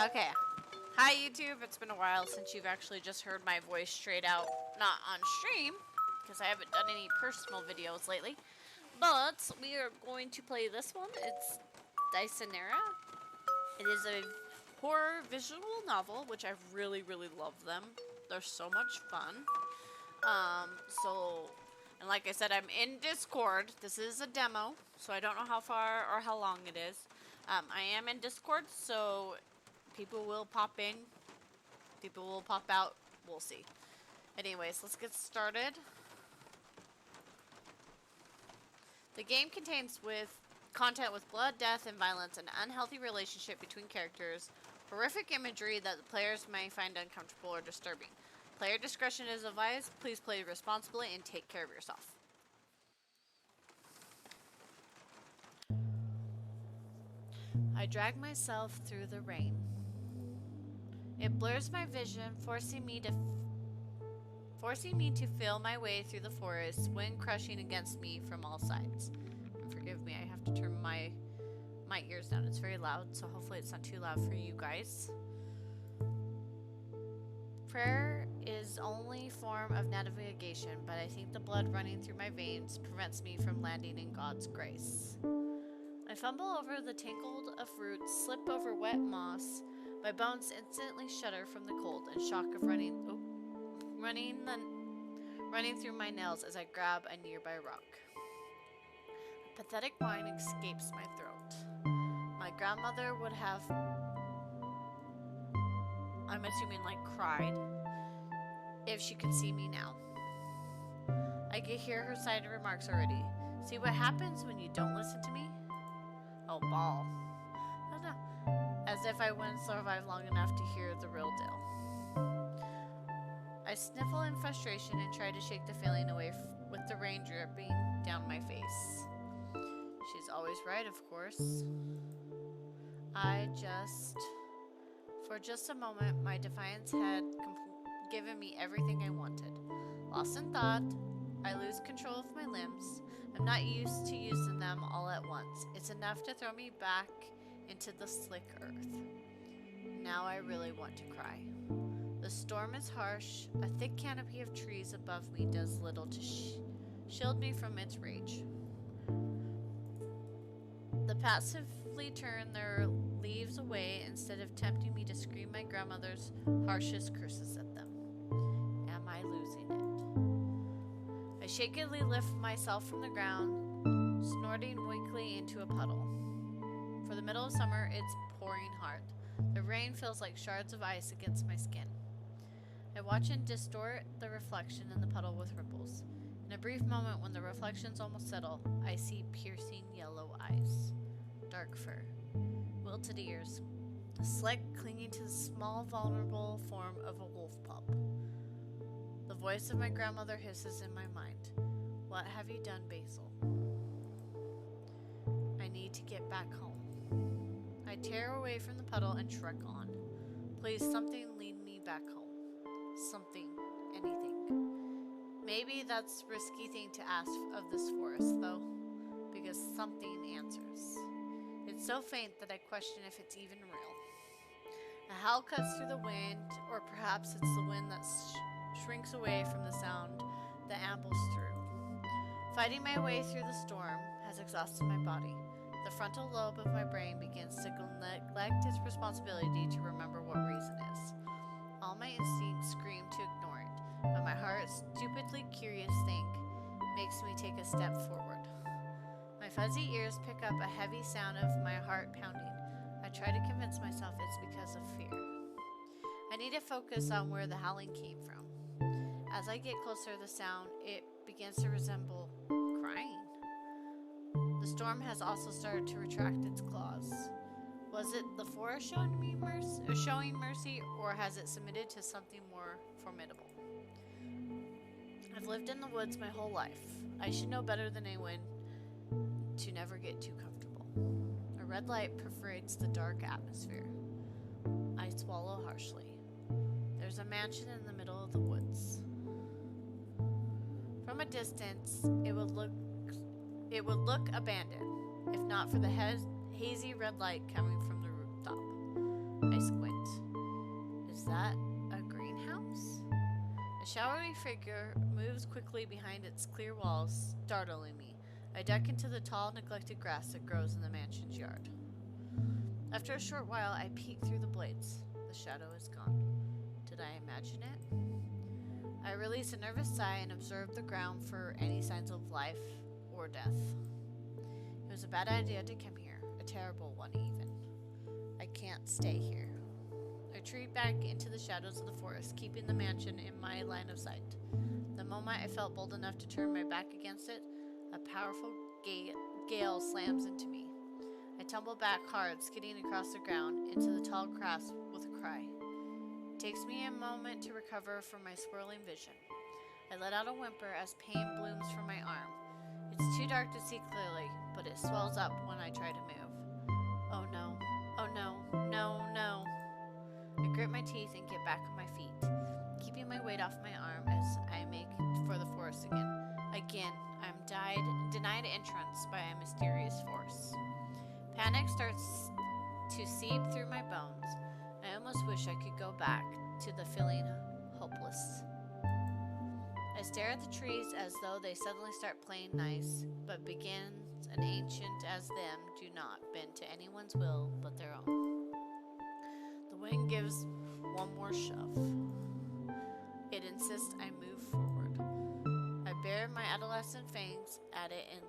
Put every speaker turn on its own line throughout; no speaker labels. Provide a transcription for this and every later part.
Okay. Hi YouTube, it's been a while since you've actually just heard my voice straight out, not on stream, because I haven't done any personal videos lately. But we are going to play this one. It's Dicentra. It is a horror visual novel, which I really, really love them. They're so much fun. And like I said, I'm in Discord. This is a demo, so I don't know how far or how long it is. I am in Discord, so people will pop in, people will pop out, we'll see. Anyways, let's get started. The game contains content with blood, death, and violence, an unhealthy relationship between characters, horrific imagery that the players may find uncomfortable or disturbing. Player discretion is advised. Please play responsibly and take care of yourself. I drag myself through the rain. It blurs my vision, forcing me to feel my way through the forest, wind crushing against me from all sides. And forgive me, I have to turn my ears down. It's very loud, so hopefully it's not too loud for you guys. Prayer is only form of navigation, but I think the blood running through my veins prevents me from landing in God's grace. I fumble over the tangled of roots, slip over wet moss. My bones instantly shudder from the cold and shock of running through my nails as I grab a nearby rock. A pathetic whine escapes my throat. My grandmother would have, I'm assuming like cried, if she could see me now. I could hear her side remarks already. See what happens when you don't listen to me? Oh, ball. As if I wouldn't survive long enough to hear the real deal. I sniffle in frustration and try to shake the feeling away with the rain dripping down my face. She's always right, of course. For just a moment, my defiance had given me everything I wanted. Lost in thought, I lose control of my limbs. I'm not used to using them all at once. It's enough to throw me back into the slick earth. Now I really want to cry. The storm is harsh. A thick canopy of trees above me does little to shield me from its rage. The passively turn their leaves away instead of tempting me to scream my grandmother's harshest curses at them. Am I losing it? I shakily lift myself from the ground, snorting weakly into a puddle. For the middle of summer, it's pouring hard. The rain feels like shards of ice against my skin. I watch and distort the reflection in the puddle with ripples. In a brief moment, when the reflections almost settle, I see piercing yellow eyes, dark fur, wilted ears, a slick clinging to the small, vulnerable form of a wolf pup. The voice of my grandmother hisses in my mind. What have you done, Basil? I need to get back home. I tear away from the puddle and trek on. Please, something lead me back home. Something, anything. Maybe that's a risky thing to ask of this forest, though, because something answers. It's so faint that I question if it's even real. A howl cuts through the wind, or perhaps it's the wind that shrinks away from the sound that ambles through. Fighting my way through the storm has exhausted my body. The frontal lobe of my brain begins to neglect its responsibility to remember what reason is. All my instincts scream to ignore it, but my heart's stupidly curious thing makes me take a step forward. My fuzzy ears pick up a heavy sound of my heart pounding. I try to convince myself it's because of fear. I need to focus on where the howling came from. As I get closer, the sound, it begins to resemble crying. The storm has also started to retract its claws. Was it the forest showing mercy, or has it submitted to something more formidable? I've lived in the woods my whole life. I should know better than anyone to never get too comfortable. A red light perforates the dark atmosphere. I swallow harshly. There's a mansion in the middle of the woods. From a distance, it would look abandoned, if not for the hazy red light coming from the rooftop. I squint. Is that a greenhouse? A shadowy figure moves quickly behind its clear walls, startling me. I duck into the tall, neglected grass that grows in the mansion's yard. After a short while, I peek through the blades. The shadow is gone. Did I imagine it? I release a nervous sigh and observe the ground for any signs of life or death. It was a bad idea to come here, a terrible one even. I can't stay here. I retreat back into the shadows of the forest, keeping the mansion in my line of sight. The moment I felt bold enough to turn my back against it, a powerful gale slams into me. I tumble back hard, skidding across the ground into the tall grass with a cry. It takes me a moment to recover from my swirling vision. I let out a whimper as pain blooms from my arm. It's too dark to see clearly, but it swells up when I try to move. Oh no, oh no, no, no. I grit my teeth and get back on my feet, keeping my weight off my arm as I make for the forest again. Again, I'm denied entrance by a mysterious force. Panic starts to seep through my bones. I almost wish I could go back to the feeling hopeless. I stare at the trees as though they suddenly start playing nice, but begins an ancient as them do not bend to anyone's will but their own. The wind gives one more shove. It insists I move forward. I bare my adolescent fangs at it and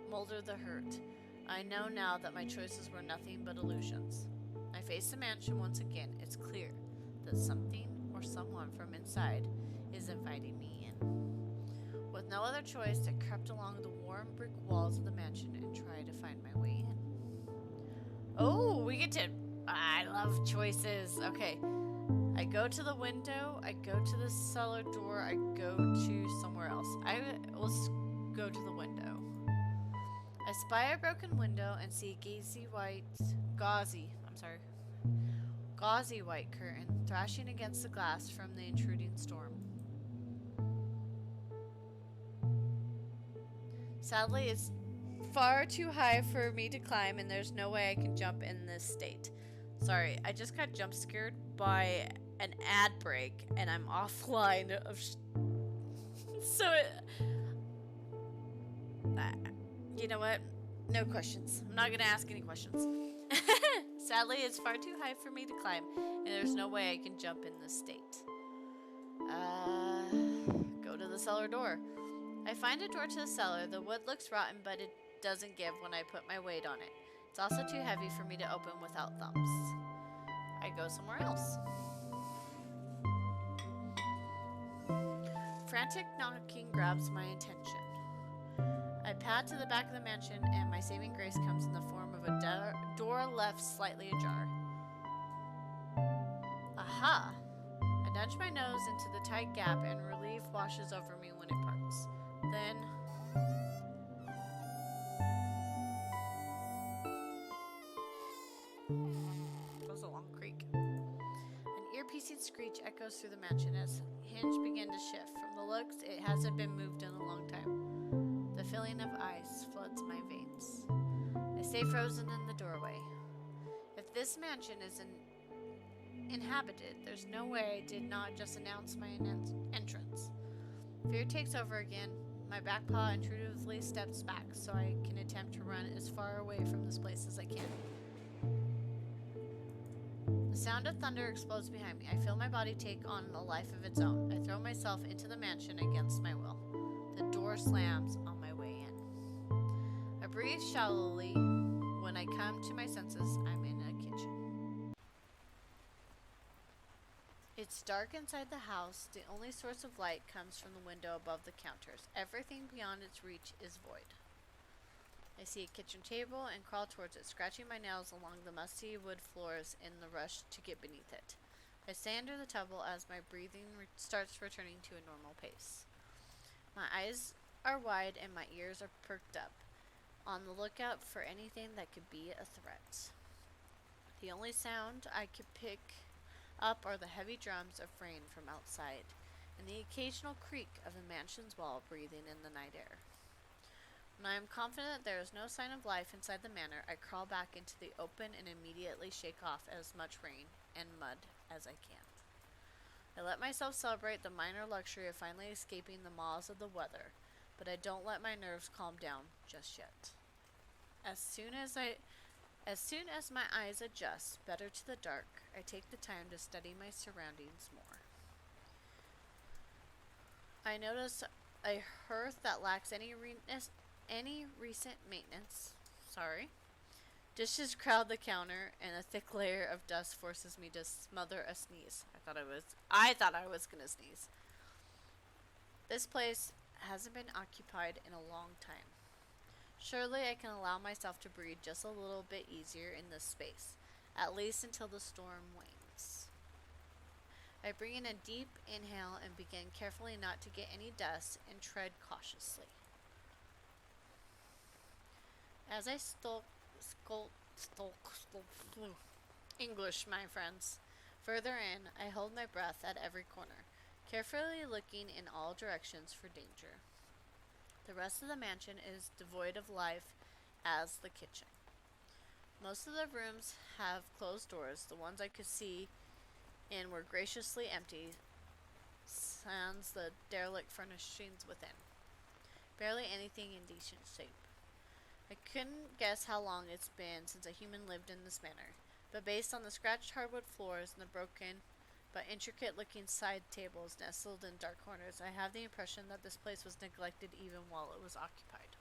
smolder the hurt. I know now that my choices were nothing but illusions. I face the mansion once again. It's clear that something or someone from inside is inviting me in. With no other choice, I crept along the warm brick walls of the mansion and tried to find my way in. Oh, we get to... I love choices. Okay. I go to the window. I go to the cellar door. I go to somewhere else. I will go to the window. I spy a broken window and see a gauzy white curtain thrashing against the glass from the intruding storm. Sadly, it's far too high for me to climb, and there's no way I can jump in this state. Sorry, I just got jump scared by an ad break, and I'm offline of you know what? No questions. I'm not gonna ask any questions. Sadly, it's far too high for me to climb, and there's no way I can jump in this state. Go to the cellar door. I find a door to the cellar. The wood looks rotten, but it doesn't give when I put my weight on it. It's also too heavy for me to open without thumbs. I go somewhere else. Frantic knocking grabs my attention. I pad to the back of the mansion, and my saving grace comes in the form of a door left slightly ajar. Aha! I nudge my nose into the tight gap, and relief washes over me when it parts. Then... that was a long creak. An ear-piercing screech echoes through the mansion as hinge begin to shift. From the looks, it hasn't been moved in a long time. The feeling of ice floods my veins. I stay frozen in the doorway. If this mansion is inhabited, there's no way I did not just announce my entrance. Fear takes over again. My back paw intuitively steps back so I can attempt to run as far away from this place as I can. The sound of thunder explodes behind me. I feel my body take on a life of its own. I throw myself into the mansion against my will. The door slams on my way in. I breathe shallowly. When I come to my senses, I'm in a kitchen. It's dark inside the house. The only source of light comes from the window above the counters. Everything beyond its reach is void. I see a kitchen table and crawl towards it, scratching my nails along the musty wood floors in the rush to get beneath it. I stay under the table as my breathing starts returning to a normal pace. My eyes are wide and my ears are perked up, on the lookout for anything that could be a threat. The only sound I could pick up are the heavy drums of rain from outside, and the occasional creak of the mansion's wall breathing in the night air. When I am confident there is no sign of life inside the manor, I crawl back into the open and immediately shake off as much rain and mud as I can. I let myself celebrate the minor luxury of finally escaping the maws of the weather, but I don't let my nerves calm down just yet. As soon as my eyes adjust better to the dark, I take the time to study my surroundings more. I notice a hearth that lacks any recent maintenance. Sorry. Dishes crowd the counter, and a thick layer of dust forces me to smother a sneeze. I thought I was gonna sneeze. This place hasn't been occupied in a long time. Surely I can allow myself to breathe just a little bit easier in this space, at least until the storm wanes. I bring in a deep inhale and begin carefully not to get any dust and tread cautiously. As I English, my friends. Further in, I hold my breath at every corner, carefully looking in all directions for danger. The rest of the mansion is devoid of life as the kitchen. Most of the rooms have closed doors. The ones I could see in were graciously empty, sans the derelict furnishings within. Barely anything in decent shape. I couldn't guess how long it's been since a human lived in this manor, but based on the scratched hardwood floors and the broken but intricate-looking side tables nestled in dark corners, I have the impression that this place was neglected even while it was occupied.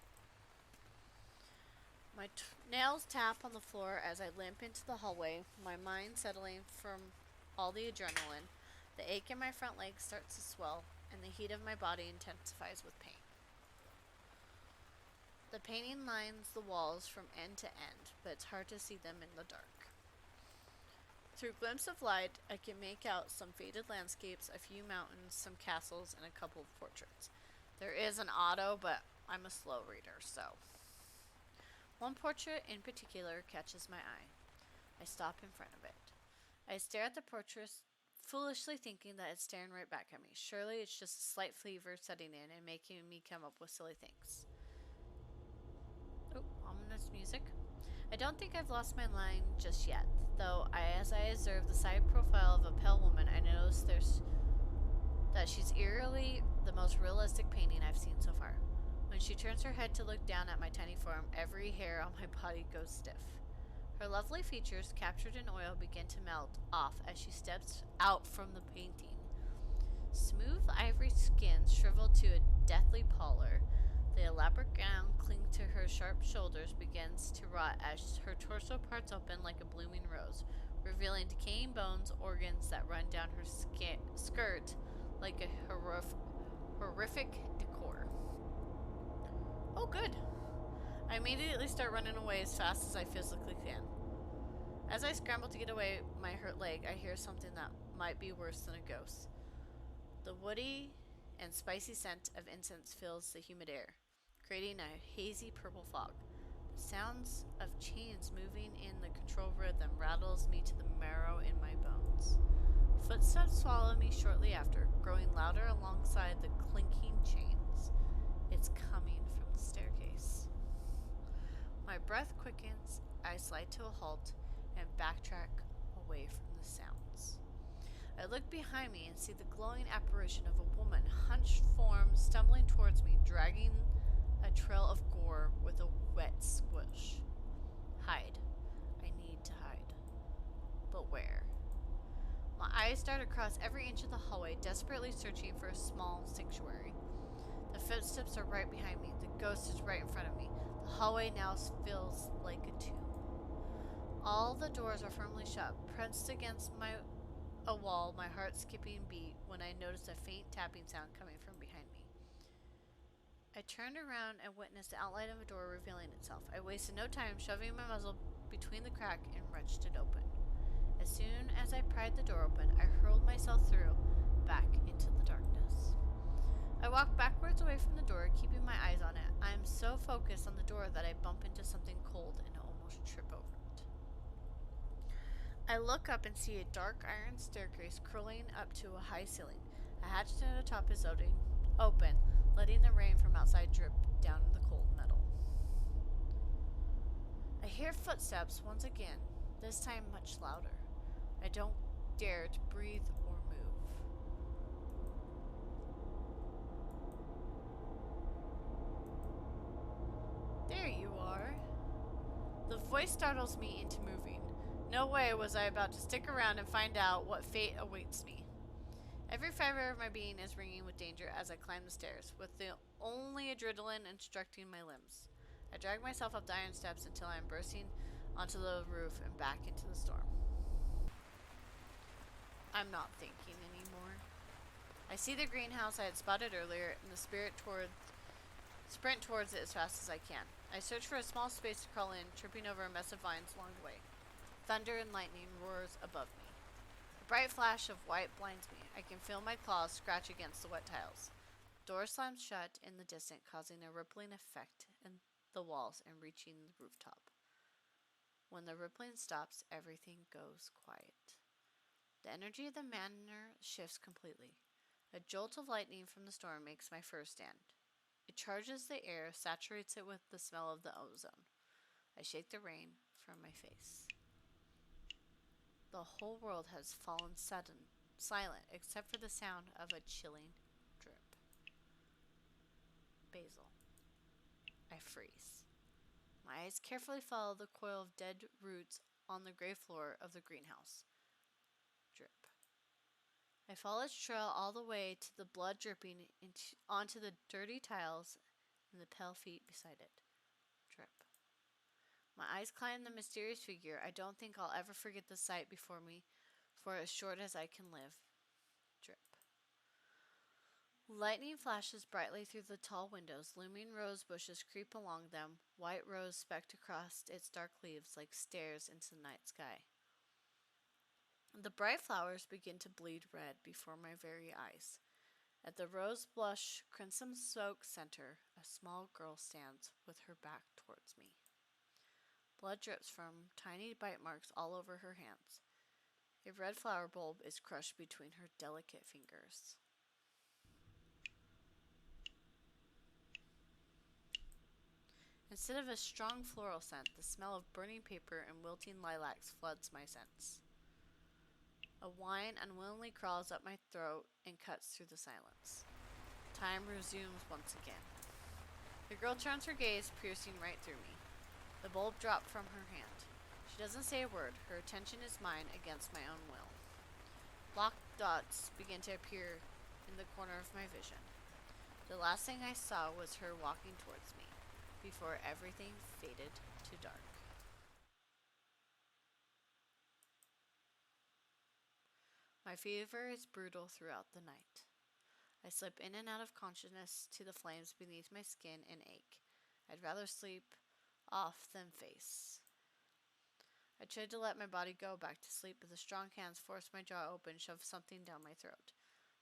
My nails tap on the floor as I limp into the hallway, my mind settling from all the adrenaline. The ache in my front legs starts to swell, and the heat of my body intensifies with pain. The painting lines the walls from end to end, but it's hard to see them in the dark. Through glimpses of light, I can make out some faded landscapes, a few mountains, some castles, and a couple of portraits. There is an auto, but I'm a slow reader, so. One portrait in particular catches my eye. I stop in front of it. I stare at the portrait, foolishly thinking that it's staring right back at me. Surely it's just a slight fever setting in and making me come up with silly things. Oh, ominous music. I don't think I've lost my line just yet, though as I observe the side profile of a pale woman, I notice that she's eerily the most realistic painting I've seen so far. When she turns her head to look down at my tiny form, every hair on my body goes stiff. Her lovely features, captured in oil, begin to melt off as she steps out from the painting. Smooth ivory skin shriveled to a deathly pallor. The elaborate gown clinging to her sharp shoulders begins to rot as her torso parts open like a blooming rose, revealing decaying bones, organs that run down her skirt like a horrific decor. Oh, good. I immediately start running away as fast as I physically can. As I scramble to get away my hurt leg, I hear something that might be worse than a ghost. The woody and spicy scent of incense fills the humid air, creating a hazy purple fog. The sounds of chains moving in the control rhythm rattles me to the marrow in my bones. Footsteps follow me shortly after, growing louder alongside the clinking chains. It's coming from the staircase. My breath quickens, I slide to a halt, and backtrack away from the sounds. I look behind me and see the glowing apparition of a woman, hunched form, stumbling towards me, dragging a trail of gore with a wet squish. Hide. I need to hide. But where? My eyes dart across every inch of the hallway, desperately searching for a small sanctuary. The footsteps are right behind me. The ghost is right in front of me. The hallway now feels like a tomb. All the doors are firmly shut, pressed against a wall, my heart skipping beat when I noticed a faint tapping sound coming from behind me. I turned around and witnessed the outline of a door revealing itself. I wasted no time shoving my muzzle between the crack and wrenched it open. As soon as I pried the door open, I hurled myself through, back into the darkness. I walked backwards away from the door, keeping my eyes on it. I am so focused on the door that I bump into something cold and almost trip over it. I look up and see a dark iron staircase curling up to a high ceiling. A hatch at the top is open, letting the rain from outside drip down the cold metal. I hear footsteps once again, this time much louder. I don't dare to breathe or move. There you are. The voice startles me into moving. No way was I about to stick around and find out what fate awaits me. Every fiber of my being is ringing with danger as I climb the stairs, with the only adrenaline instructing my limbs. I drag myself up the iron steps until I am bursting onto the roof and back into the storm. I'm not thinking anymore. I see the greenhouse I had spotted earlier and sprint towards it as fast as I can. I search for a small space to crawl in, tripping over a mess of vines along the way. Thunder and lightning roars above me. A bright flash of white blinds me. I can feel my claws scratch against the wet tiles. The door slams shut in the distance, causing a rippling effect in the walls and reaching the rooftop. When the rippling stops, everything goes quiet. The energy of the manor shifts completely. A jolt of lightning from the storm makes my fur stand. It charges the air, saturates it with the smell of the ozone. I shake the rain from my face. The whole world has fallen silent, except for the sound of a chilling drip. Basil. I freeze. My eyes carefully follow the coil of dead roots on the gray floor of the greenhouse. Drip. I follow its trail all the way to the blood dripping onto the dirty tiles and the pale feet beside it. Drip. My eyes climb the mysterious figure. I don't think I'll ever forget the sight before me for as short as I can live. Drip. Lightning flashes brightly through the tall windows. Looming rose bushes creep along them, white rose specked across its dark leaves like stairs into the night sky. The bright flowers begin to bleed red before my very eyes. At the rose-blush, crimson-soaked center, a small girl stands with her back towards me. Blood drips from tiny bite marks all over her hands. A red flower bulb is crushed between her delicate fingers. Instead of a strong floral scent, the smell of burning paper and wilting lilacs floods my sense. A whine unwillingly crawls up my throat and cuts through the silence. Time resumes once again. The girl turns her gaze, piercing right through me. The bulb dropped from her hand. She doesn't say a word. Her attention is mine against my own will. Black dots begin to appear in the corner of my vision. The last thing I saw was her walking towards me, before everything faded to dark. My fever is brutal throughout the night. I slip in and out of consciousness to the flames beneath my skin and ache. I'd rather sleep off than face. I tried to let my body go back to sleep, but the strong hands force my jaw open, shove something down my throat.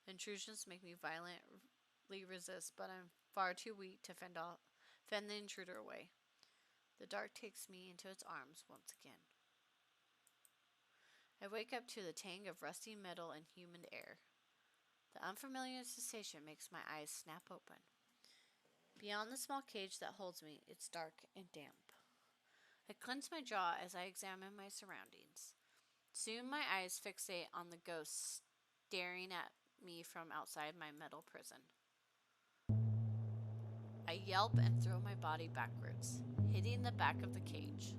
The intrusions make me violently resist, but I'm far too weak to fend the intruder away. The dark takes me into its arms once again. I wake up to the tang of rusty metal and humid air. The unfamiliar sensation makes my eyes snap open. Beyond the small cage that holds me, it's dark and damp. I clench my jaw as I examine my surroundings. Soon my eyes fixate on the ghost staring at me from outside my metal prison. I yelp and throw my body backwards, hitting the back of the cage.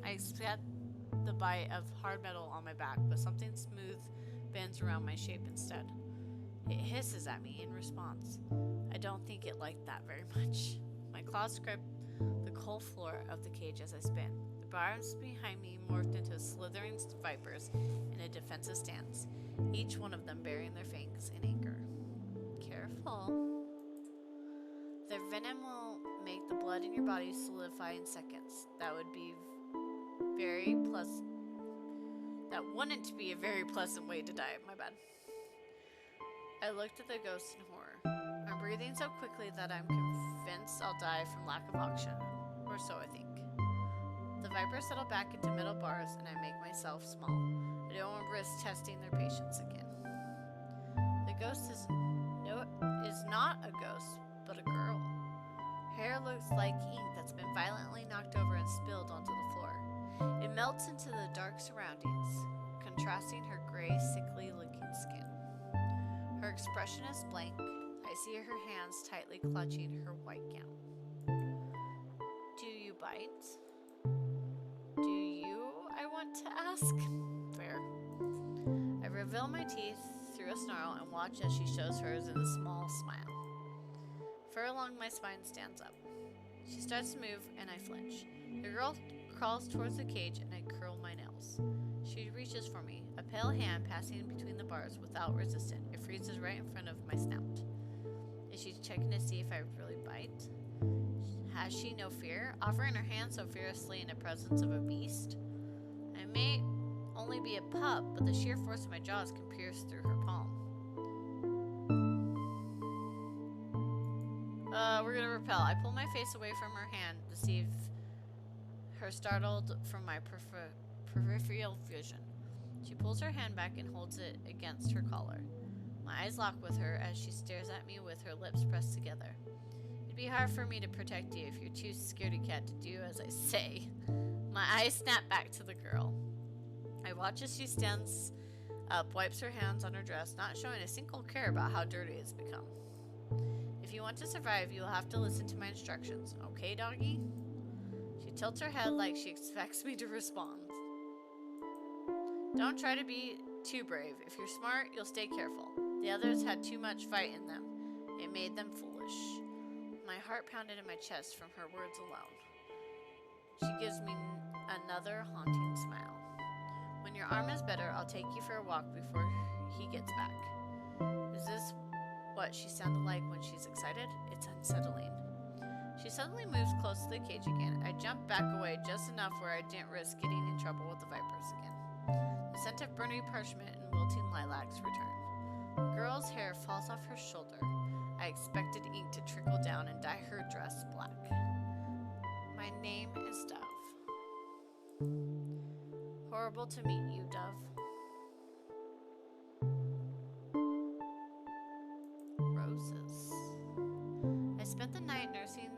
I expect the bite of hard metal on my back, but something smooth bends around my shape instead. It hisses at me in response. I don't think it liked that very much. My claws scrape the cold floor of the cage as I spin. The bars behind me morphed into slithering vipers in a defensive stance, each one of them baring their fangs in anger. Careful. Their venom will make the blood in your body solidify in seconds. That wouldn't be a very pleasant way to die. My bad. I looked at the ghost in horror. I'm breathing so quickly that I'm convinced I'll die from lack of oxygen. Or so I think. The vipers settle back into metal bars and I make myself small. I don't want to risk testing their patience again. The ghost is not a ghost, but a girl. Hair looks like ink that's been violently knocked over and spilled onto the floor. It melts into the dark surroundings, contrasting her gray, sickly-looking skin. Her expression is blank. I see her hands tightly clutching her white gown. Do you bite? Do you, I want to ask? Fair. I reveal my teeth through a snarl and watch as she shows hers in a small smile. Fur along my spine stands up. She starts to move and I flinch. The girl crawls towards the cage and I curl my nails. She reaches for me, a pale hand passing between the bars without resistance. It freezes right in front of my snout. Is she checking to see if I really bite? Has she no fear, offering her hand so fiercely in the presence of a beast? I may only be a pup, but the sheer force of my jaws can pierce through her palm. We're gonna repel. I pull my face away from her hand to see if her startled from my peripheral vision. She pulls her hand back and holds it against her collar. My eyes lock with her as she stares at me with her lips pressed together. It'd be hard for me to protect you if you're too scaredy cat to do as I say. My eyes snap back to the girl. I watch as she stands up, wipes her hands on her dress, not showing a single care about how dirty it's become. If you want to survive, you will have to listen to my instructions. Okay, doggy? She tilts her head like she expects me to respond. Don't try to be too brave. If you're smart, you'll stay careful. The others had too much fight in them. It made them foolish. My heart pounded in my chest from her words alone. She gives me another haunting smile. When your arm is better, I'll take you for a walk before he gets back. Is this what she sounded like when she's excited? It's unsettling. She suddenly moves close to the cage again. I jump back away just enough where I didn't risk getting in trouble with the vipers again. The scent of burning parchment and wilting lilacs return. The girl's hair falls off her shoulder. I expected ink to trickle down and dye her dress black. My name is Dove. Horrible to meet you, Dove. Roses. I spent the night nursing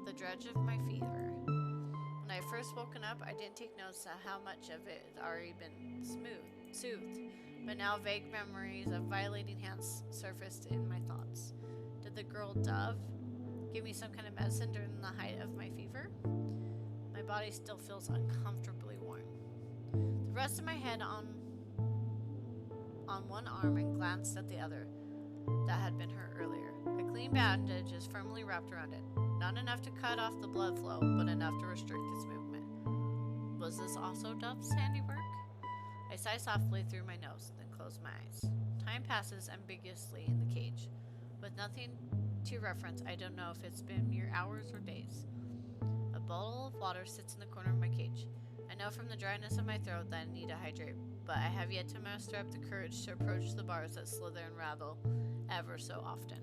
the dredge of my fever. When I first woken up, I didn't take notice of how much of it had already been soothed, but now vague memories of violating hands surfaced in my thoughts. Did the girl Dove give me some kind of medicine during the height of my fever? My body still feels uncomfortably warm. The rest of my head on one arm and glanced at the other that had been hurt earlier. A clean bandage is firmly wrapped around it. Not enough to cut off the blood flow, but enough to restrict its movement. Was this also Dove's handiwork? I sigh softly through my nose, then close my eyes. Time passes ambiguously in the cage. With nothing to reference, I don't know if it's been mere hours or days. A bottle of water sits in the corner of my cage. I know from the dryness of my throat that I need to hydrate, but I have yet to muster up the courage to approach the bars that slither and rattle ever so often.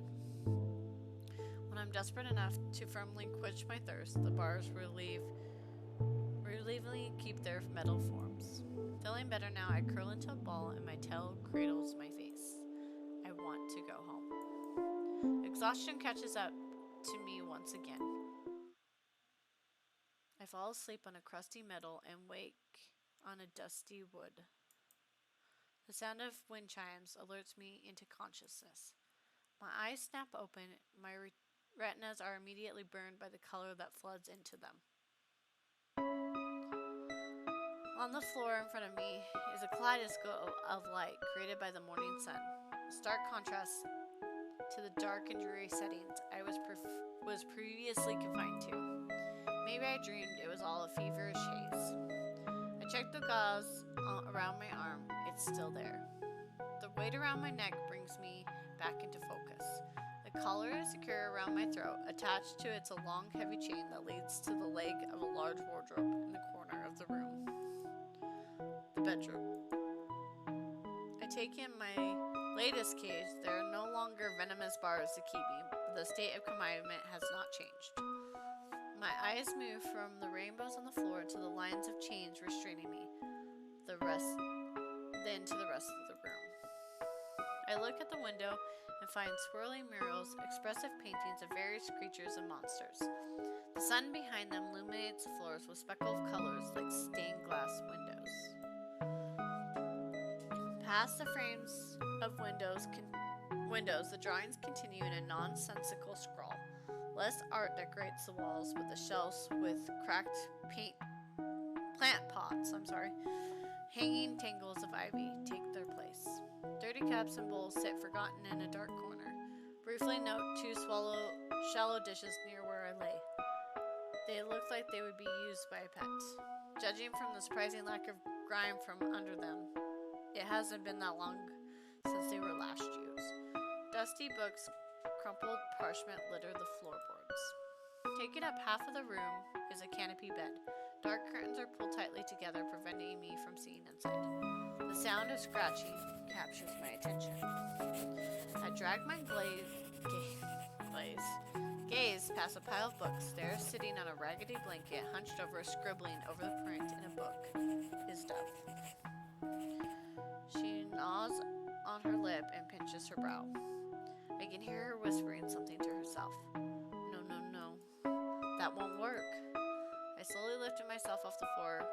When I'm desperate enough to firmly quench my thirst, the bars relievingly keep their metal forms. Feeling better now, I curl into a ball and my tail cradles my face. I want to go home. Exhaustion catches up to me once again. I fall asleep on a crusty metal and wake on a dusty wood. The sound of wind chimes alerts me into consciousness. My eyes snap open. My retinas are immediately burned by the color that floods into them. On the floor in front of me is a kaleidoscope of light created by the morning sun. A stark contrast to the dark and dreary settings I was previously confined to. Maybe I dreamed it was all a feverish haze. I checked the gauze around my arm. It's still there. The weight around my neck brings me back into focus. The collar is secure around my throat. Attached to it's a long, heavy chain that leads to the leg of a large wardrobe in the corner of the room. The bedroom. I take in my latest cage. There are no longer venomous bars to keep me, but the state of confinement has not changed. My eyes move from the rainbows on the floor to the lines of chains restraining me, then to the rest of the room. I look at the window and find swirling murals, expressive paintings of various creatures and monsters. The sun behind them illuminates the floors with speckled colors like stained glass windows. Past the frames of windows, the drawings continue in a nonsensical scrawl. Less art decorates the walls, but the shelves with cracked plant pots, hanging tangles of ivy take their place. Dirty cups and bowls sit forgotten in a dark corner. Briefly note two shallow dishes near where I lay. They look like they would be used by a pet. Judging from the surprising lack of grime from under them, it hasn't been that long since they were last used. Dusty books, crumpled parchment litter the floorboards. Taking up half of the room is a canopy bed. Dark curtains are pulled tightly together, preventing me from seeing inside. The sound of scratching captures my attention. I drag my gaze past a pile of books. There, sitting on a raggedy blanket, hunched over, scribbling over the print in a book, is Dove. She gnaws on her lip and pinches her brow. I can hear her whispering something to herself. No. That won't work. I slowly lifted myself off the floor,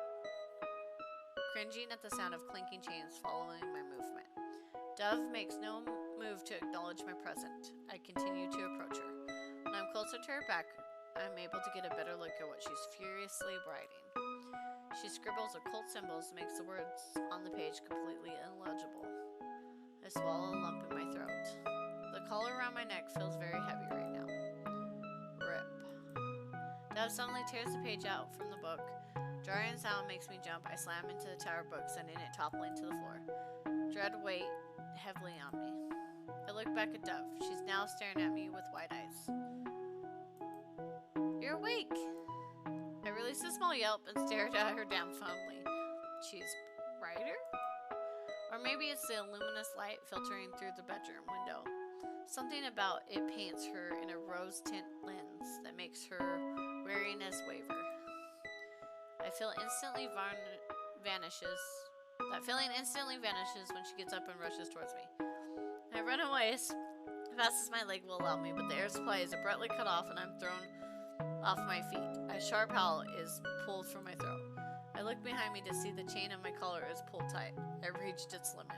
cringing at the sound of clinking chains following my movement. Dove makes no move to acknowledge my presence. I continue to approach her. When I'm closer to her back, I'm able to get a better look at what she's furiously writing. She scribbles occult symbols and makes the words on the page completely illegible. I swallow a lump in my throat. The collar around my neck feels very heavy right now. Rip. Dove suddenly tears the page out from the book. Jarring sound makes me jump. I slam into the tower of books, sending it toppling to the floor. Dread weight heavily on me. I look back at Dove. She's now staring at me with wide eyes. You're awake! I released a small yelp and stared at her down fondly. She's brighter? Or maybe it's the luminous light filtering through the bedroom window. Something about it paints her in a rose tint lens that makes her weariness waver. That feeling instantly vanishes when she gets up and rushes towards me. I run away as fast as my leg will allow me, but the air supply is abruptly cut off and I'm thrown off my feet. A sharp howl is pulled from my throat. I look behind me to see the chain of my collar is pulled tight. I reached its limit.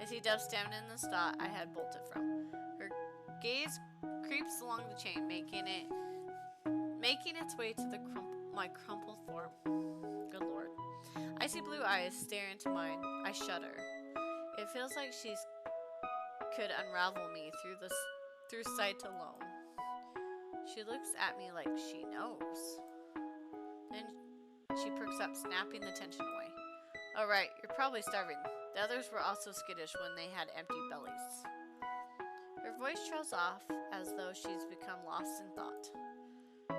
I see Dove standing in the spot I had bolted from. Her gaze creeps along the chain, making its way to my crumpled form. Good Lord. Icy blue eyes stare into mine. I shudder. It feels like she could unravel me through sight alone. She looks at me like she knows. Then she perks up, snapping the tension away. Oh right, you're probably starving. The others were also skittish when they had empty bellies. Her voice trails off as though she's become lost in thought.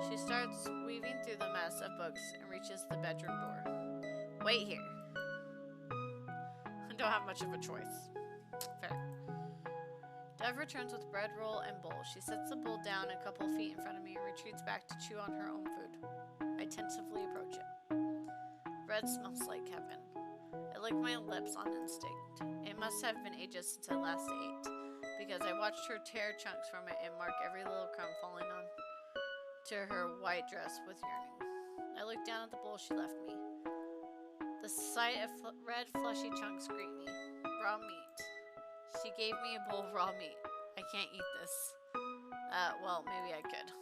She starts weaving through the mess of books and reaches the bedroom door. Wait here. I don't have much of a choice. Fair. Dove returns with bread roll and bowl. She sets the bowl down a couple feet in front of me and retreats back to chew on her own food. I tentatively approach it. Bread smells like heaven. I lick my lips on instinct. It must have been ages since I last ate, because I watched her tear chunks from it and mark every little crumb falling on to her white dress with yearning. I look down at the bowl she left me. The sight of red fleshy chunks greet me. Raw meat. She gave me a bowl of raw meat. I can't eat this. Well, maybe I could.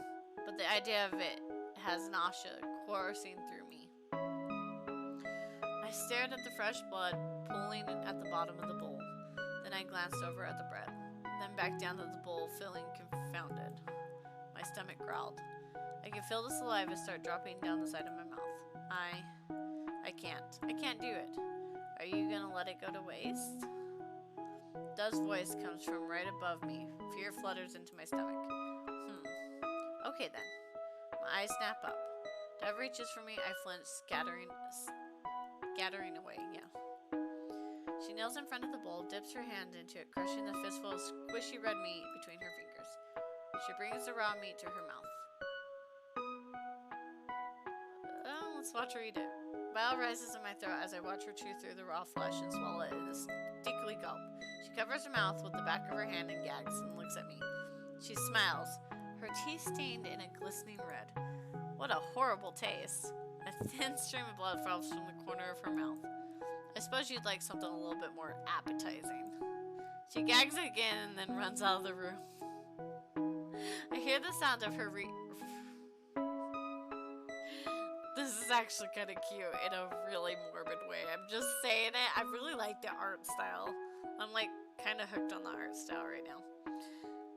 But the idea of it has nausea coursing through me. I stared at the fresh blood pooling at the bottom of the bowl. Then I glanced over at the bread. Then back down to the bowl, feeling confounded. My stomach growled. I could feel the saliva start dropping down the side of my mouth. I can't do it. Are you gonna let it go to waste? Dove's voice comes from right above me. Fear flutters into my stomach. Okay then. My eyes snap up. Dove reaches for me. I flinch, scattering away. She kneels in front of the bowl, dips her hand into it, crushing the fistful of squishy red meat between her fingers. She brings the raw meat to her mouth. Let's Let's watch her eat it. Bile rises in my throat as I watch her chew through the raw flesh and swallow it in a stickly gulp. She covers her mouth with the back of her hand and gags and looks at me. She smiles, her teeth stained in a glistening red. What a horrible taste. A thin stream of blood falls from the corner of her mouth. I suppose you'd like something a little bit more appetizing. She gags again and then runs out of the room. I hear the sound of her This is actually kind of cute in a really morbid way. I'm just saying it. I really like the art style. I'm like kind of hooked on the art style right now.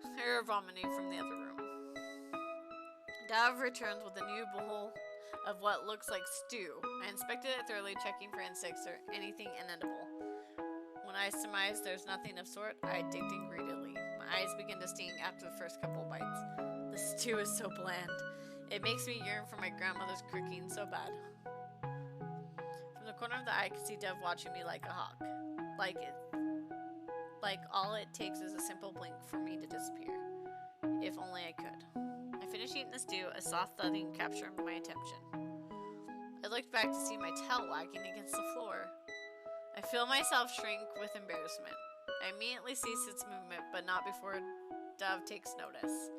I hear her vomiting from the other room. Dove returns with a new bowl of what looks like stew. I inspected it thoroughly, checking for insects or anything inedible. When I surmise there's nothing of sort, I digged in greedily. My eyes begin to sting after the first couple bites. The stew is so bland. It makes me yearn for my grandmother's cooking so bad. From the corner of the eye, I can see Dove watching me like a hawk. Like all it takes is a simple blink for me to disappear. If only I could. I finished eating the stew, a soft thudding captured my attention. I looked back to see my tail wagging against the floor. I feel myself shrink with embarrassment. I immediately cease its movement, but not before Dove takes notice.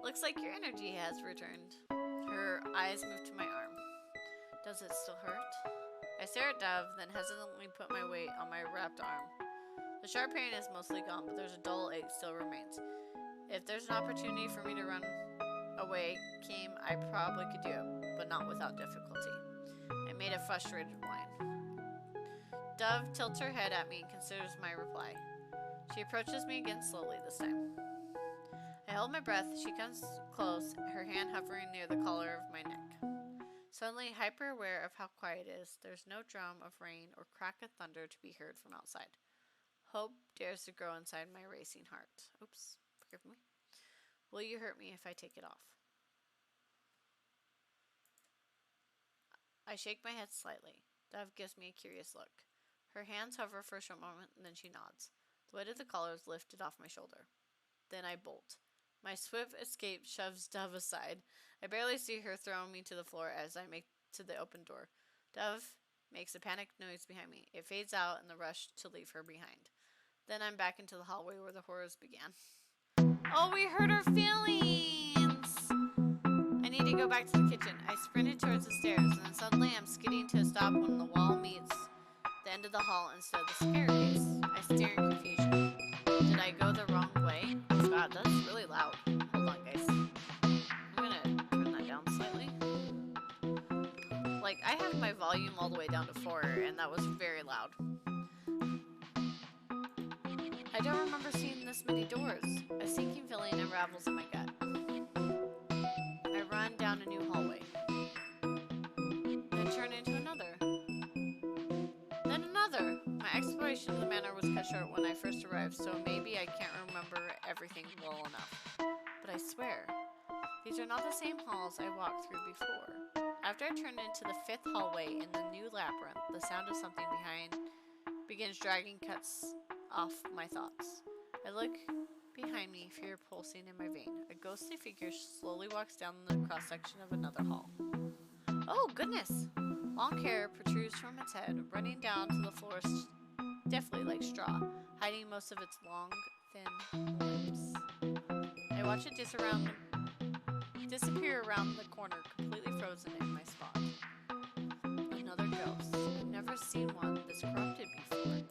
Looks like your energy has returned. Her eyes move to my arm. Does it still hurt? I stare at Dove, then hesitantly put my weight on my wrapped arm. The sharp pain is mostly gone, but there's a dull ache still remains. If there's an opportunity for me to run away came, I probably could do it, but not without difficulty. I made a frustrated whine. Dove tilts her head at me and considers my reply. She approaches me again slowly this time. I hold my breath. She comes close, her hand hovering near the collar of my neck. Suddenly, hyper aware of how quiet it is, there's no drum of rain or crack of thunder to be heard from outside. Hope dares to grow inside my racing heart. Oops, forgive me. Will you hurt me if I take it off? I shake my head slightly. Dove gives me a curious look. Her hands hover for a short moment, and then she nods. The weight of the collar is lifted off my shoulder. Then I bolt. My swift escape shoves Dove aside. I barely see her throwing me to the floor as I make to the open door. Dove makes a panicked noise behind me. It fades out in the rush to leave her behind. Then I'm back into the hallway where the horrors began. Oh, we hurt her feelings! I need to go back to the kitchen. I sprinted towards the stairs, and then suddenly I'm skidding to a stop when the wall meets the end of the hall instead of the staircase. I stare in confusion. Did I go the wrong way? God, that's really loud. Hold on, guys. I'm gonna turn that down slightly. Like, I have my volume all the way down to 4, and that was very loud. I don't remember seeing this many doors. A sinking feeling unravels in my gut. I run down a new hallway. Then turn into another. Then another. My exploration of the manor was cut short when I first arrived, so maybe I can't remember everything well enough. But I swear, these are not the same halls I walked through before. After I turned into the 5th hallway in the new labyrinth, the sound of something behind begins dragging cuts off my thoughts. I look behind me, fear pulsing in my vein. A ghostly figure slowly walks down the cross-section of another hall. Oh, goodness! Long hair protrudes from its head, running down to the floor stiffly like straw, hiding most of its long, thin limbs. I watch it disappear around the corner, completely frozen in my spot. Another ghost. I've never seen one this corrupted before.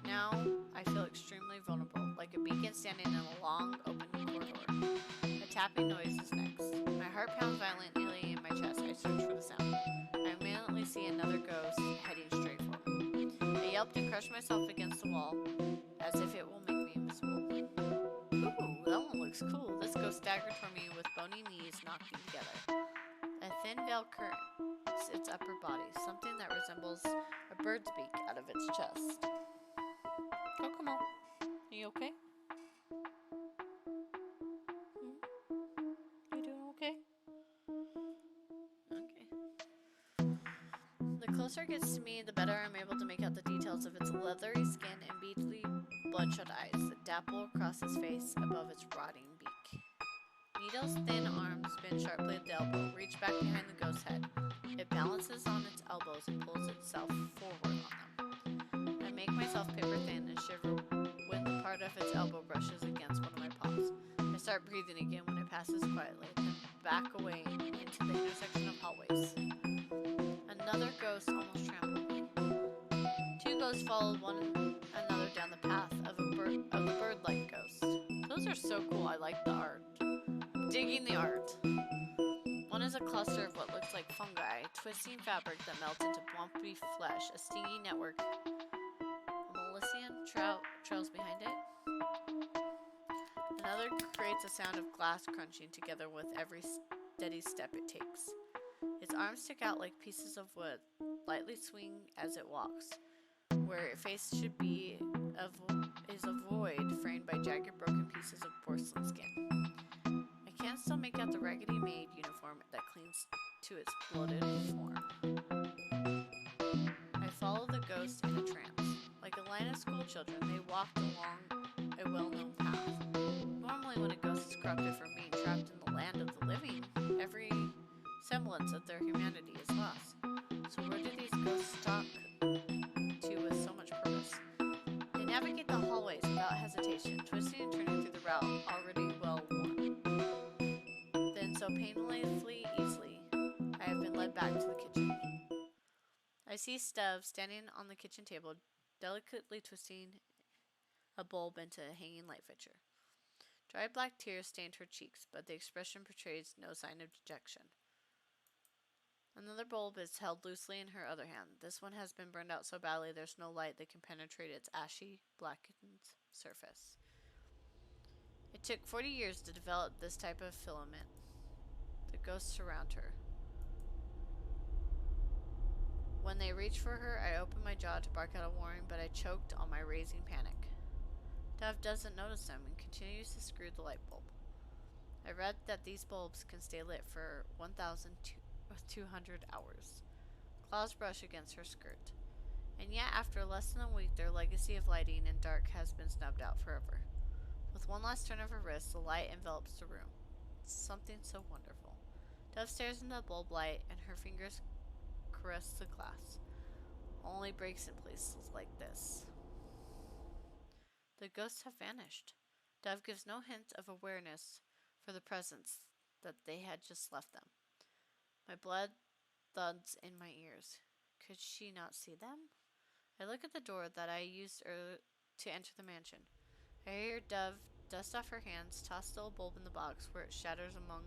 Now, I feel extremely vulnerable, like a beacon standing in a long, open corridor. A tapping noise is next. My heart pounds violently in my chest. I search for the sound. I immediately see another ghost heading straight for me. I yelped and crushed myself against the wall, as if it will make me invisible. Ooh, that one looks cool. This ghost staggered toward me with bony knees knocking together. A thin veil curtains its upper body, something that resembles a bird's beak out of its chest. Oh, come on. Are you okay? You doing okay? Okay. The closer it gets to me, the better I'm able to make out the details of its leathery skin and beady, bloodshot eyes that dapple across its face above its rotting beak. Needle's thin arms bend sharply at the elbow, reach back behind the ghost's head. It balances on its elbows and pulls itself forward on them. I make myself paper thin and shiver when the part of its elbow brushes against one of my paws. I start breathing again when it passes quietly, then back away into the intersection of hallways. Another ghost almost trampled me. Two ghosts followed one another down the path of the bird-like ghost. Those are so cool. I like the art. Digging the art. One is a cluster of what looks like fungi, twisting fabric that melts into bumpy flesh, a stingy network. A Melician trails behind it. Another creates a sound of glass crunching together with every steady step it takes. Its arms stick out like pieces of wood, lightly swing as it walks. Where its face should be is a void framed by jagged broken pieces of porcelain skin. I can still make out the raggedy maid uniform that clings to its bloated form. I follow the ghost in a trance. Like a line of school children, they walked along a well-known path. Normally when a ghost is corrupted from being trapped in the land of the living, every semblance of their humanity is lost. So where do these ghosts stalk to with so much purpose? They navigate the hallways without hesitation, twisting and turning through the route already well worn. Then so painfully easily, I have been led back to the kitchen. I see Stev standing on the kitchen table, delicately twisting a bulb into a hanging light fixture. Dry black tears stained her cheeks, but the expression portrays no sign of dejection. Another bulb is held loosely in her other hand. This one has been burned out so badly there's no light that can penetrate its ashy, blackened surface. It took 40 years to develop this type of filament. The ghosts surround her. When they reach for her, I open my jaw to bark out a warning, but I choked on my raising panic. Dove doesn't notice them and continues to screw the light bulb. I read that these bulbs can stay lit for 1,200 hours. Claws brush against her skirt. And yet, after less than a week, their legacy of lighting and dark has been snubbed out forever. With one last turn of her wrist, the light envelops the room. It's something so wonderful. Dove stares into the bulb light, and her fingers caress the glass. Only breaks in places like this. The ghosts have vanished. Dove gives no hint of awareness for the presence that they had just left them. My blood thuds in my ears. Could she not see them? I look at the door that I used to enter the mansion. I hear Dove dust off her hands, toss the old bulb in the box where it shatters among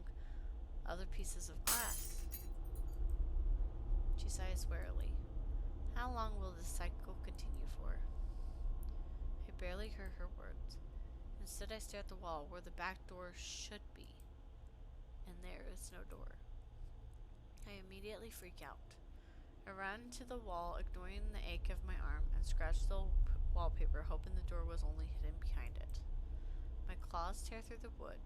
other pieces of glass. She sighs wearily. How long will this cycle continue for? I barely hear her words. Instead, I stare at the wall where the back door should be. And there is no door. I immediately freak out. I run to the wall, ignoring the ache of my arm, and scratch the wallpaper, hoping the door was only hidden behind it. My claws tear through the wood,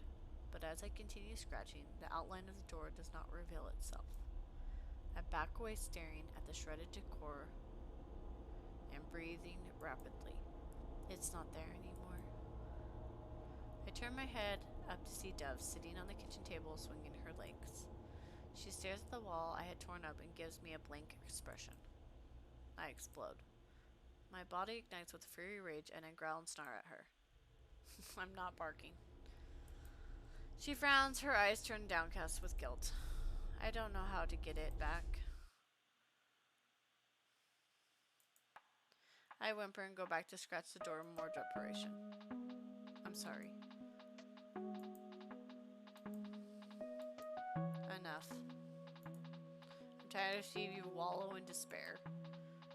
but as I continue scratching, the outline of the door does not reveal itself. I back away, staring at the shredded decor and breathing rapidly. It's not there anymore. I turn my head up to see Dove sitting on the kitchen table, swinging her legs. She stares at the wall I had torn up and gives me a blank expression. I explode. My body ignites with fury rage, and I growl and snarl at her. I'm not barking. She frowns, her eyes turn downcast with guilt. I don't know how to get it back. I whimper and go back to scratch the door in more desperation. I'm sorry. Enough. I'm tired of seeing you wallow in despair.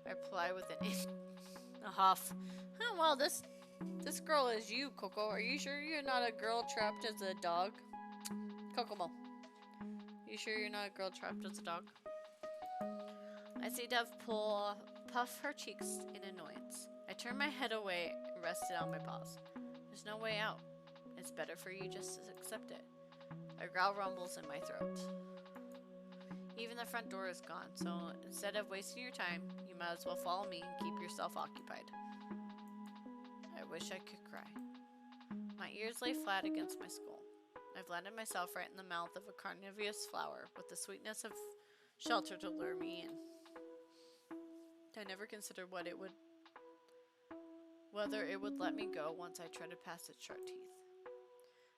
I reply with a huff. Oh, well, this girl is you, Coco. Are you sure you're not a girl trapped as a dog? Kokomo. You sure you're not a girl trapped as a dog? I see Dove puff her cheeks in annoyance. I turn my head away and rest it on my paws. There's no way out. It's better for you just to accept it. A growl rumbles in my throat. Even the front door is gone, so instead of wasting your time, you might as well follow me and keep yourself occupied. I wish I could cry. My ears lay flat against my skull. I've landed myself right in the mouth of a carnivorous flower with the sweetness of shelter to lure me in. I never considered whether it would let me go once I tried to pass its sharp teeth.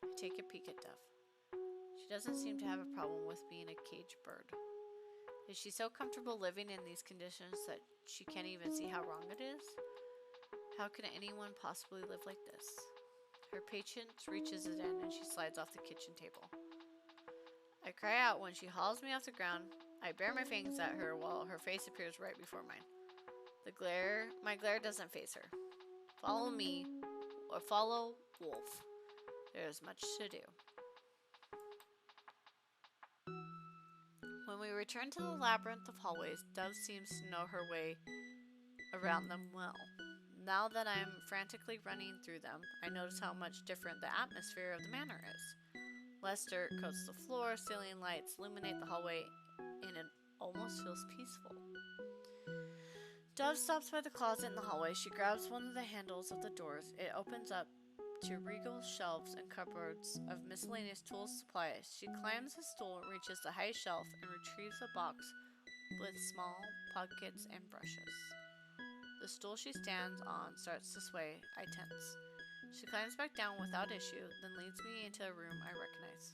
I take a peek at Dove. She doesn't seem to have a problem with being a caged bird. Is she so comfortable living in these conditions that she can't even see how wrong it is? How can anyone possibly live like this? Her patience reaches its end and she slides off the kitchen table. I cry out when she hauls me off the ground. I bare my fangs at her while her face appears right before mine. My glare doesn't faze her. Follow me, or follow Wolf. There is much to do. When we return to the labyrinth of hallways, Dove seems to know her way around them well. Now that I am frantically running through them, I notice how much different the atmosphere of the manor is. Less dirt coats the floor, ceiling lights illuminate the hallway, and it almost feels peaceful. Dove stops by the closet in the hallway. She grabs one of the handles of the doors. It opens up to regal shelves and cupboards of miscellaneous tools supplies. She climbs a stool, reaches the highest shelf, and retrieves a box with small pockets and brushes. The stool she stands on starts to sway. I tense. She climbs back down without issue, then leads me into a room I recognize.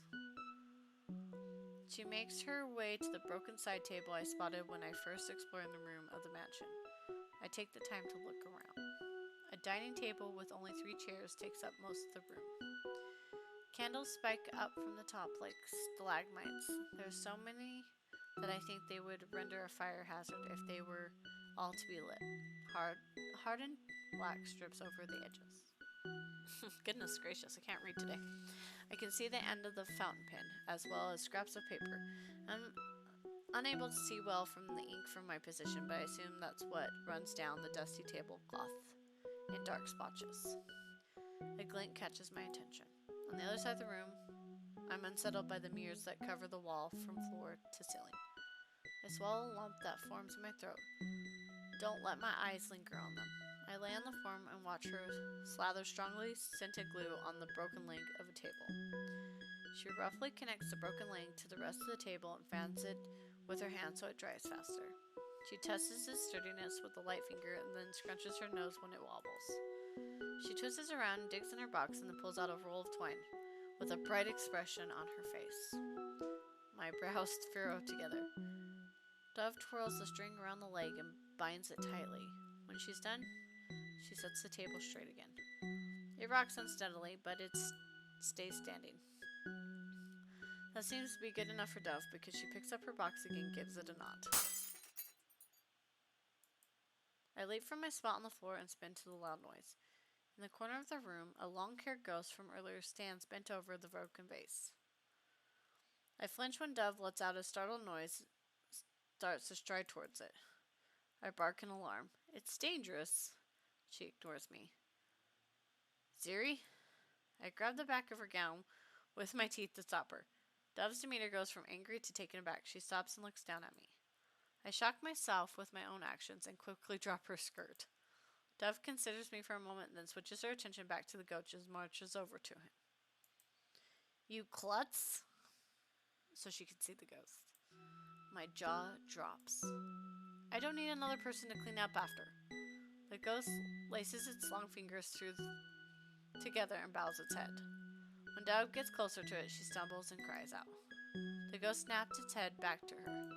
She makes her way to the broken side table I spotted when I first explored the room of the mansion. I take the time to look around. A dining table with only 3 chairs takes up most of the room. Candles spike up from the top like stalagmites. There are so many that I think they would render a fire hazard if they were all to be lit. Hardened wax drips over the edges. Goodness gracious, I can't read today. I can see the end of the fountain pen, as well as scraps of paper. I'm unable to see well from the ink from my position, but I assume that's what runs down the dusty tablecloth in dark splotches. A glint catches my attention. On the other side of the room, I'm unsettled by the mirrors that cover the wall from floor to ceiling. I swallow a lump that forms in my throat. Don't let my eyes linger on them. I lay on the form and watch her slather strongly scented glue on the broken leg of a table. She roughly connects the broken leg to the rest of the table and fans it with her hand so it dries faster. She tests its sturdiness with a light finger and then scrunches her nose when it wobbles. She twists it around, digs in her box, and then pulls out a roll of twine with a bright expression on her face. My brows furrow together. Dove twirls the string around the leg and binds it tightly. When she's done, she sets the table straight again. It rocks unsteadily, but it stays standing. That seems to be good enough for Dove because she picks up her box again and gives it a nod. I leap from my spot on the floor and spin to the loud noise. In the corner of the room, a long-haired ghost from earlier stands bent over the broken vase. I flinch when Dove lets out a startled noise, starts to stride towards it. I bark in alarm. It's dangerous. She ignores me. Ziri? I grab the back of her gown with my teeth to stop her. Dove's demeanor goes from angry to taken aback. She stops and looks down at me. I shock myself with my own actions and quickly drop her skirt. Dove considers me for a moment and then switches her attention back to the ghost and marches over to him. You klutz? So she can see the ghost. My jaw drops. I don't need another person to clean up after. The ghost laces its long fingers together and bows its head. When Dove gets closer to it, she stumbles and cries out. The ghost snaps its head back to her.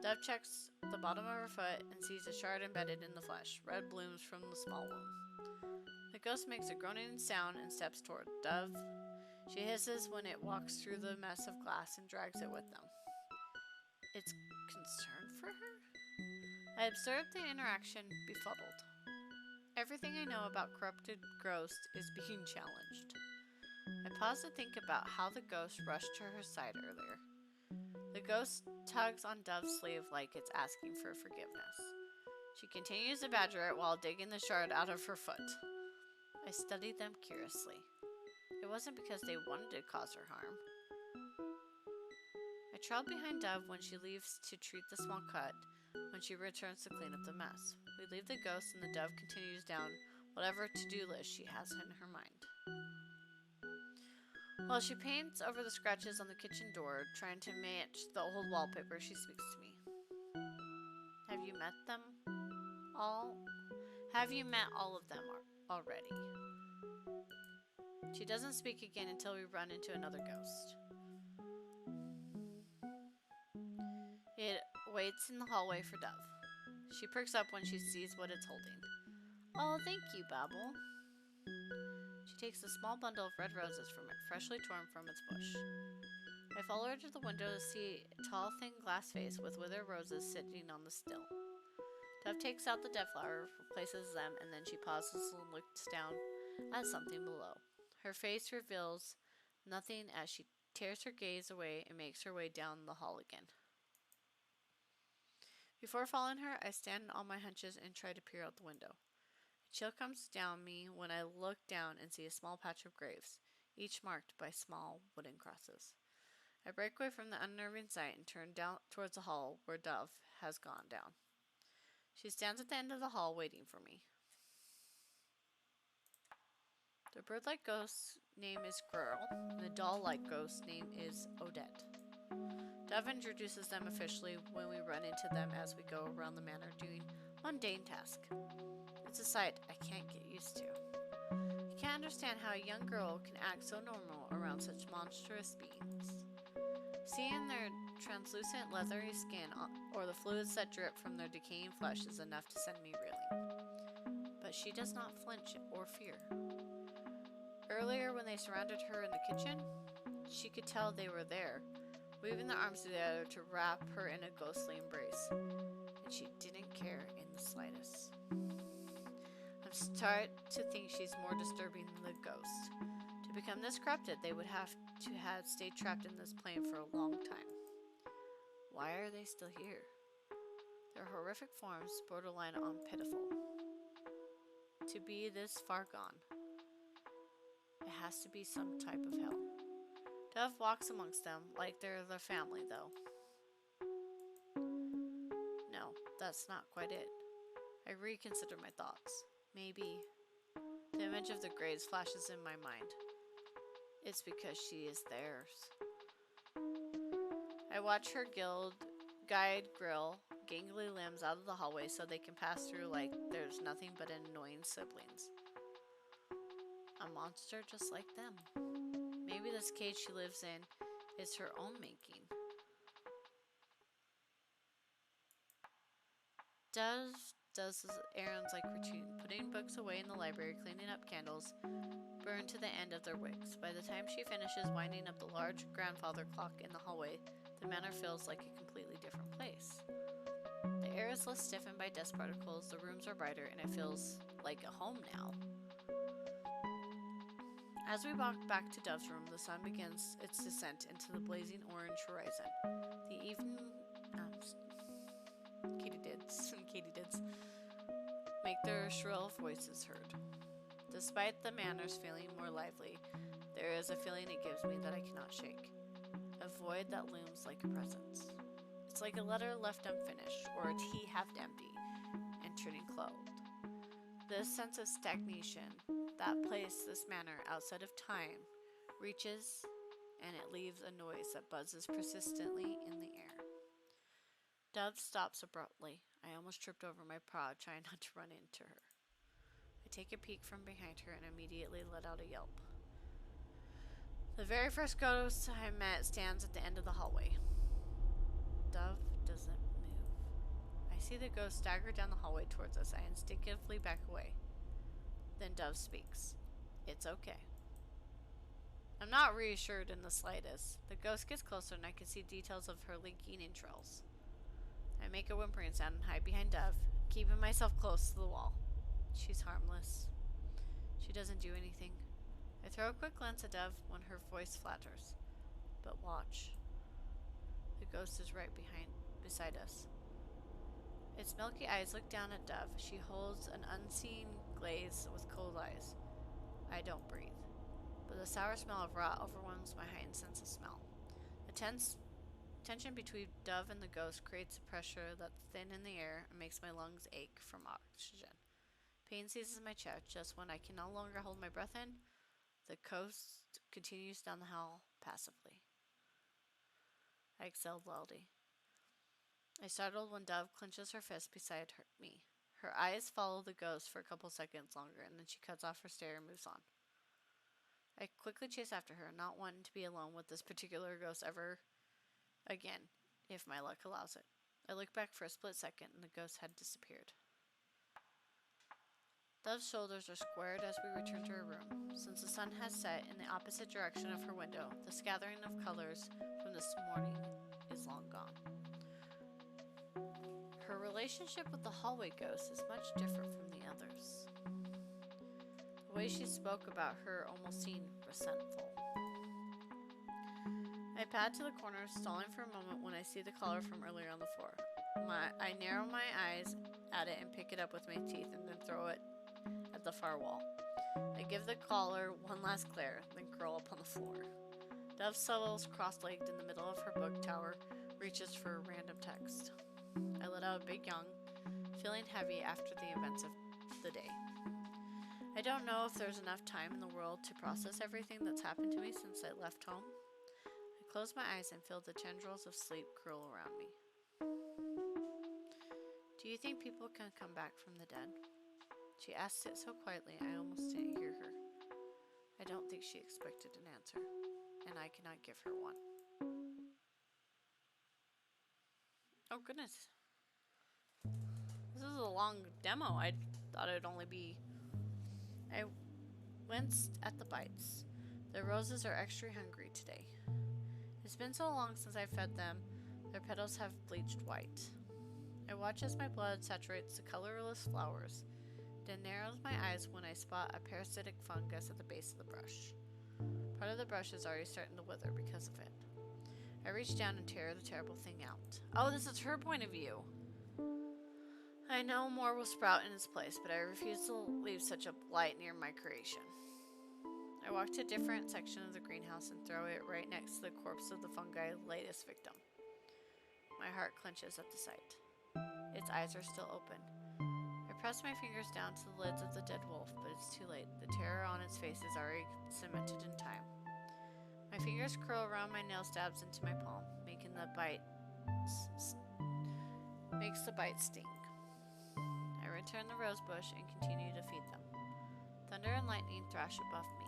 Dove checks the bottom of her foot and sees a shard embedded in the flesh. Red blooms from the small wound. The ghost makes a groaning sound and steps toward Dove. She hisses when it walks through the mess of glass and drags it with them. It's concern for her? I observe the interaction befuddled. Everything I know about corrupted ghosts is being challenged. I pause to think about how the ghost rushed to her side earlier. The ghost tugs on Dove's sleeve like it's asking for forgiveness. She continues to badger it while digging the shard out of her foot. I studied them curiously. It wasn't because they wanted to cause her harm. I trail behind Dove when she leaves to treat the small cut when she returns to clean up the mess. We leave the ghost and the Dove continues down whatever to-do list she has in her mind. While she paints over the scratches on the kitchen door, trying to match the old wallpaper, she speaks to me. Have you met them all? Have you met all of them already? She doesn't speak again until we run into another ghost. It waits in the hallway for Dove. She perks up when she sees what it's holding. Oh, thank you, Basil. She takes a small bundle of red roses from it, freshly torn from its bush. I follow her to the window to see a tall, thin glass vase with withered roses sitting on the sill. Dove takes out the dead flower, replaces them, and then she pauses and looks down at something below. Her face reveals nothing as she tears her gaze away and makes her way down the hall again. Before following her, I stand on my hunches and try to peer out the window. A chill comes down me when I look down and see a small patch of graves, each marked by small wooden crosses. I break away from the unnerving sight and turn down towards the hall where Dove has gone down. She stands at the end of the hall waiting for me. The bird-like ghost's name is Squirrel, and the doll-like ghost's name is Odette. Dove introduces them officially when we run into them as we go around the manor doing mundane tasks. It's a sight I can't get used to. I can't understand how a young girl can act so normal around such monstrous beings. Seeing their translucent leathery skin or the fluids that drip from their decaying flesh is enough to send me reeling. But she does not flinch or fear. Earlier when they surrounded her in the kitchen, she could tell they were there, weaving their arms together to wrap her in a ghostly embrace, and she didn't care in the slightest. I'm starting to think she's more disturbing than the ghost. To become this corrupted, they would have to have stayed trapped in this plane for a long time. Why are they still here? Their horrific forms borderline on pitiful. To be this far gone, it has to be some type of hell. Dove walks amongst them like they're their family, though. No, that's not quite it. I reconsider my thoughts. Maybe the image of the graves flashes in my mind. It's because she is theirs. I watch her guide grill gangly limbs out of the hallway so they can pass through like there's nothing but annoying siblings. A monster just like them. Maybe this cage she lives in is her own making. Does errands like routine, putting books away in the library, cleaning up candles, burn to the end of their wicks. By the time she finishes winding up the large grandfather clock in the hallway, the manor feels like a completely different place. The air is less stiffened by dust particles, the rooms are brighter, and it feels like a home now. As we walk back to Dove's room, the sun begins its descent into the blazing orange horizon. The evening katydids make their shrill voices heard. Despite the manners feeling more lively, there is a feeling it gives me that I cannot shake. A void that looms like a presence. It's like a letter left unfinished, or a tea half empty and turning cold. This sense of stagnation, that place, this manor, outside of time, reaches and it leaves a noise that buzzes persistently in the air. Dove stops abruptly. I almost tripped over my paw, trying not to run into her. I take a peek from behind her and immediately let out a yelp. The very first ghost I met stands at the end of the hallway. Dove doesn't move. I see the ghost stagger down the hallway towards us. I instinctively back away. Then Dove speaks. It's okay. I'm not reassured in the slightest. The ghost gets closer and I can see details of her leaking entrails. I make a whimpering sound and hide behind Dove, keeping myself close to the wall. She's harmless. She doesn't do anything. I throw a quick glance at Dove when her voice flatters. But watch. The ghost is right beside us. Its milky eyes look down at Dove. She holds an unseeing glaze with cold eyes. I don't breathe. But the sour smell of rot overwhelms my heightened sense of smell. The tension between Dove and the ghost creates a pressure that's thin in the air and makes my lungs ache from oxygen. Pain seizes my chest just when I can no longer hold my breath in. The ghost continues down the hall passively. I exhaled loudly. I startled when Dove clenches her fist beside me. Her eyes follow the ghost for a couple seconds longer, and then she cuts off her stare and moves on. I quickly chase after her, not wanting to be alone with this particular ghost ever again, if my luck allows it. I look back for a split second, and the ghost had disappeared. Dove's shoulders are squared as we return to her room. Since the sun has set in the opposite direction of her window, the scattering of colors from this morning is long gone. Her relationship with the hallway ghost is much different from the others. The way she spoke about her almost seemed resentful. I pad to the corner, stalling for a moment when I see the collar from earlier on the floor. I narrow my eyes at it and pick it up with my teeth and then throw it at the far wall. I give the collar one last glare, then curl up on the floor. Dove settles cross-legged in the middle of her book tower, reaches for a random text. I let out a big yawn, feeling heavy after the events of the day. I don't know if there's enough time in the world to process everything that's happened to me since I left home. I close my eyes and feel the tendrils of sleep curl around me. Do you think people can come back from the dead? She asked it so quietly I almost didn't hear her. I don't think she expected an answer, and I cannot give her one. Oh goodness. This is a long demo. I thought it'd only be... I winced at the bites. The roses are extra hungry today. It's been so long since I fed them, their petals have bleached white. I watch as my blood saturates the colorless flowers, then narrows my eyes when I spot a parasitic fungus at the base of the brush. Part of the brush is already starting to wither because of it. I reach down and tear the terrible thing out. Oh, this is her point of view. I know more will sprout in its place, but I refuse to leave such a blight near my creation. I walk to a different section of the greenhouse and throw it right next to the corpse of the fungi's latest victim. My heart clenches at the sight. Its eyes are still open. I press my fingers down to the lids of the dead wolf, but it's too late. The terror on its face is already cemented in time. My fingers curl around my nail stabs into my palm, making the bite sting. I return the rose bush and continue to feed them. Thunder and lightning thrash above me.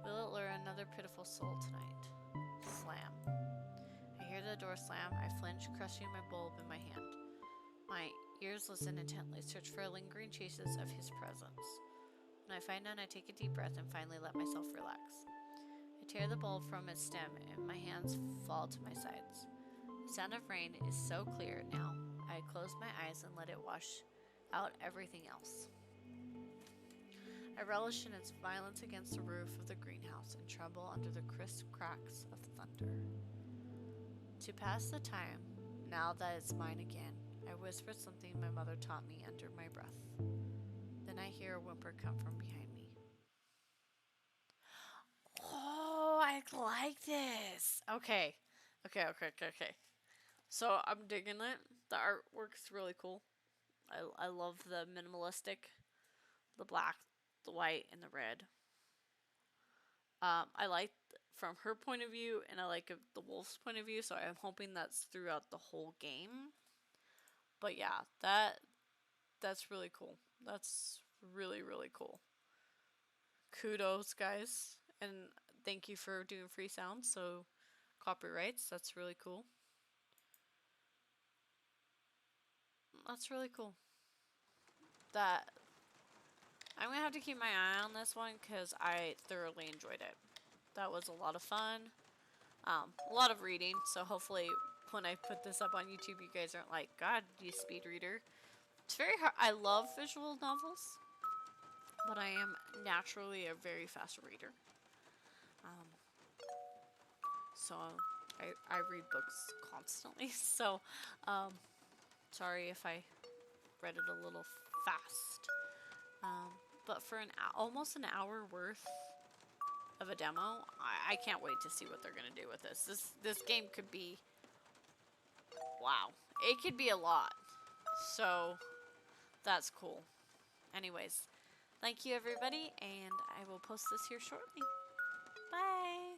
Will it lure another pitiful soul tonight? Slam. I hear the door slam. I flinch, crushing my bulb in my hand. My ears listen intently, search for lingering traces of his presence. When I find none, I take a deep breath and finally let myself relax. I tear the bulb from its stem and my hands fall to my sides. The sound of rain is so clear now. I close my eyes and let it wash out everything else. I relish in its violence against the roof of the greenhouse and tremble under the crisp cracks of thunder. To pass the time, now that it's mine again, I whisper something my mother taught me under my breath. Then I hear a whimper come from behind me. Oh, I like this. Okay. So I'm digging it. The artwork's really cool. I love the minimalistic, the black, the white, and the red. I like from her point of view, and I like the wolf's point of view, so I'm hoping that's throughout the whole game. But yeah, that's really cool. That's really, really cool. Kudos, guys. And thank you for doing free sounds, so copyrights, that's really cool. That's really cool. That I'm gonna have to keep my eye on this one because I thoroughly enjoyed it. That was a lot of fun. A lot of reading, so hopefully when I put this up on YouTube, you guys aren't like, God, you speed reader. It's very hard. I love visual novels, but I am naturally a very fast reader. So I read books constantly. So sorry if I read it a little fast. But for almost an hour worth of a demo, I can't wait to see what they're gonna do with this. This game could be, wow, it could be a lot. So that's cool. Anyways, Thank you, everybody, and I will post this here shortly. Bye!